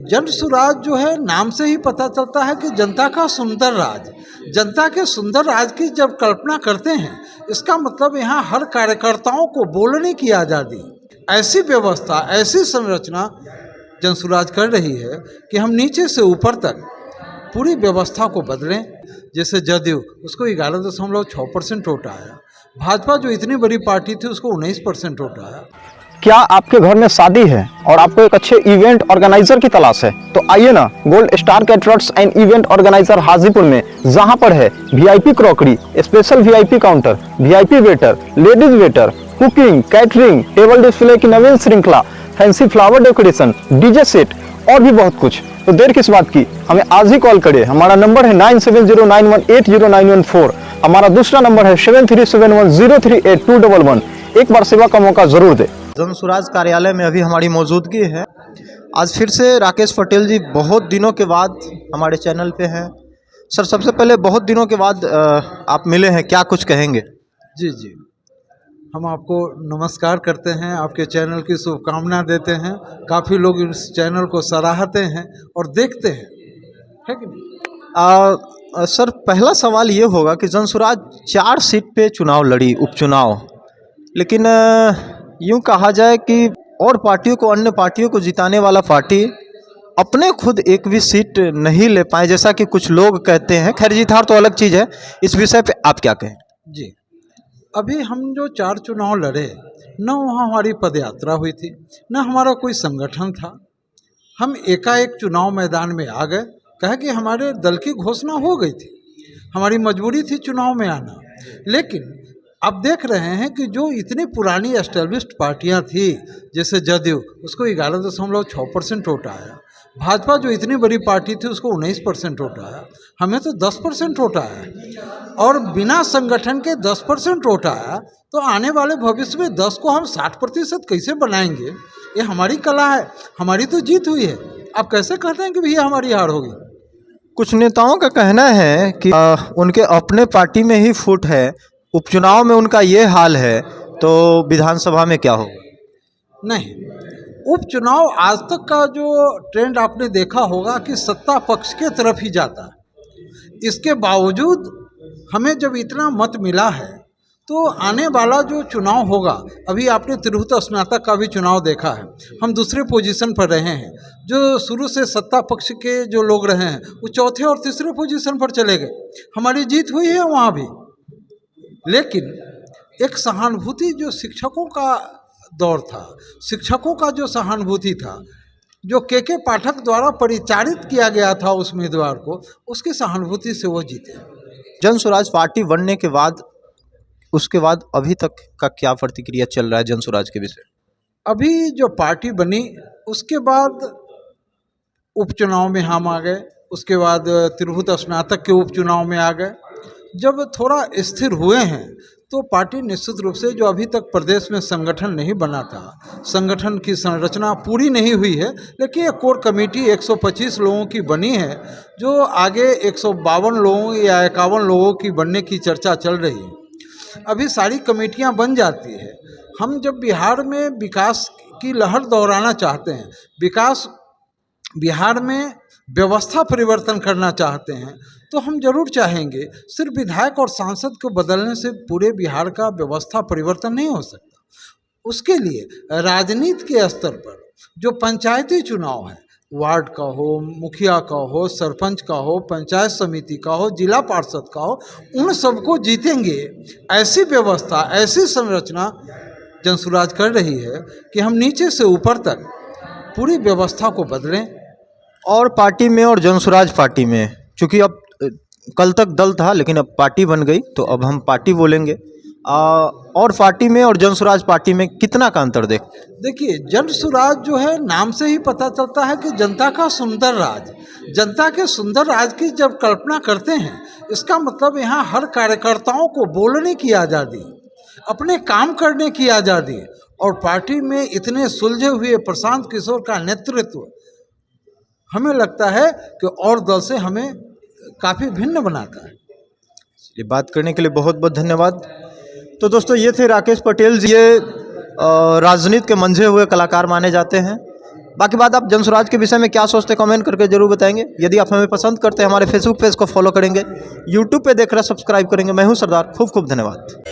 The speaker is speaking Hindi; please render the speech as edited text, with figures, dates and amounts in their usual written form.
जन सुराज जो है नाम से ही पता चलता है कि जनता का सुंदर राज। जनता के सुंदर राज की जब कल्पना करते हैं, इसका मतलब यहाँ हर कार्यकर्ताओं को बोलने की आज़ादी, ऐसी व्यवस्था, ऐसी संरचना जन सुराज कर रही है कि हम नीचे से ऊपर तक पूरी व्यवस्था को बदलें। जैसे जदयू, उसको 11.6% वोट आया। भाजपा जो इतनी बड़ी पार्टी थी, उसको 19% वोट आया। क्या आपके घर में शादी है और आपको एक अच्छे इवेंट ऑर्गेनाइजर की तलाश है, तो आइए ना gold star caterers and event organiser Hajipur में, जहां पर है VIP crockery, special VIP counter, VIP waiter, ladies waiter, cooking, catering, table display की नवीन श्रृंखला, fancy flower decoration, DJ set और भी बहुत कुछ। तो देर किस बात की, हमें आज ही कॉल करें। हमारा नंबर है 9709180914। हमारा दूसरा नंबर है 7371038211। एक बार सेवा का मौका जरूर दे। जन सुराज कार्यालय में अभी हमारी मौजूदगी है। आज फिर से राकेश पटेल जी बहुत दिनों के बाद हमारे चैनल पे हैं। सर, सबसे पहले बहुत दिनों के बाद आप मिले हैं, क्या कुछ कहेंगे? जी जी, हम आपको नमस्कार करते हैं, आपके चैनल की शुभकामना देते हैं। काफ़ी लोग इस चैनल को सराहते हैं और देखते हैं, है कि नहीं? सर, पहला सवाल ये होगा कि जन सुराज 4 सीट पे चुनाव लड़ी, उपचुनाव, लेकिन यूँ कहा जाए कि और पार्टियों को, अन्य पार्टियों को जिताने वाला पार्टी अपने खुद एक भी सीट नहीं ले पाए, जैसा कि कुछ लोग कहते हैं। खैर, जीत हार तो अलग चीज़ है। इस विषय पे आप क्या कहें? जी, अभी हम जो 4 चुनाव लड़े, न वहाँ हमारी पदयात्रा हुई थी, न हमारा कोई संगठन था। हम एकाएक चुनाव मैदान में आ गए, कहे कि हमारे दल की घोषणा हो गई थी, हमारी मजबूरी थी चुनाव में आना। लेकिन अब देख रहे हैं कि जो इतनी पुरानी एस्टेब्लिश्ड पार्टियां थी, जैसे जदयू, उसको 11.6% वोट आया। भाजपा जो इतनी बड़ी पार्टी थी, उसको 19% वोट आया। हमें तो 10% वोट आया, और बिना संगठन के 10% वोट आया। तो आने वाले भविष्य में 10 को हम 60% कैसे बनाएंगे? ये हमारी कला है, हमारी तो जीत हुई है। आप कैसे कहते हैं कि भैया हमारी हार होगी? कुछ नेताओं का कहना है कि उनके अपने पार्टी में ही फूट है, उपचुनाव में उनका ये हाल है, तो विधानसभा में क्या होगा? नहीं, उपचुनाव आज तक का जो ट्रेंड आपने देखा होगा कि सत्ता पक्ष के तरफ ही जाता है। इसके बावजूद हमें जब इतना मत मिला है, तो आने वाला जो चुनाव होगा, अभी आपने तिरहुत स्नातक का भी चुनाव देखा है, हम दूसरे पोजीशन पर रहे हैं। जो शुरू से सत्ता पक्ष के जो लोग रहे हैं, वो चौथे और तीसरे पोजीशन पर चले गए। हमारी जीत हुई है वहाँ भी। लेकिन एक सहानुभूति, जो शिक्षकों का दौर था, शिक्षकों का जो सहानुभूति था, जो के पाठक द्वारा परिचालित किया गया था उस उम्मीदवार को, उसकी सहानुभूति से वो जीते। जन सुराज पार्टी बनने के बाद, उसके बाद अभी तक का क्या प्रतिक्रिया चल रहा है जन सुराज के विषय? अभी जो पार्टी बनी, उसके बाद उपचुनाव में हम आ गए, उसके बाद तिरहुत स्नातक के उपचुनाव में आ गए। जब थोड़ा स्थिर हुए हैं, तो पार्टी निश्चित रूप से, जो अभी तक प्रदेश में संगठन नहीं बना था, संगठन की संरचना पूरी नहीं हुई है, लेकिन एक कोर कमेटी 125 लोगों की बनी है, जो आगे 152 लोगों या 51 लोगों की बनने की चर्चा चल रही है। अभी सारी कमेटियां बन जाती है। हम जब बिहार में विकास की लहर दोहराना चाहते हैं, बिहार में व्यवस्था परिवर्तन करना चाहते हैं, तो हम जरूर चाहेंगे। सिर्फ विधायक और सांसद को बदलने से पूरे बिहार का व्यवस्था परिवर्तन नहीं हो सकता। उसके लिए राजनीति के स्तर पर जो पंचायती चुनाव है, वार्ड का हो, मुखिया का हो, सरपंच का हो, पंचायत समिति का हो, जिला पार्षद का हो, उन सबको जीतेंगे। ऐसी व्यवस्था, ऐसी संरचना जन सुराज कर रही है कि हम नीचे से ऊपर तक पूरी व्यवस्था को बदलें। और पार्टी में और जन सुराज पार्टी में, चूँकि अब कल तक दल था, लेकिन अब पार्टी बन गई, तो अब हम पार्टी बोलेंगे। और पार्टी में और जन सुराज पार्टी में कितना का अंतर देखिए, जन सुराज जो है नाम से ही पता चलता है कि जनता का सुंदर राज। जनता के सुंदर राज की जब कल्पना करते हैं, इसका मतलब यहाँ हर कार्यकर्ताओं को बोलने की आज़ादी, अपने काम करने की आज़ादी, और पार्टी में इतने सुलझे हुए प्रशांत किशोर का नेतृत्व हमें लगता है कि और दल से हमें काफ़ी भिन्न बनाता है। ये बात करने के लिए बहुत बहुत धन्यवाद। तो दोस्तों, ये थे राकेश पटेल जी। ये राजनीति के मंझे हुए कलाकार माने जाते हैं। बाकी बात आप जनसुराज के विषय में क्या सोचते हैं कमेंट करके जरूर बताएंगे। यदि आप हमें पसंद करते हैं हमारे फेसबुक पेज को फॉलो करेंगे, यूट्यूब पे देख रहे सब्सक्राइब करेंगे। मैं हूं सरदार, खूब खूब धन्यवाद।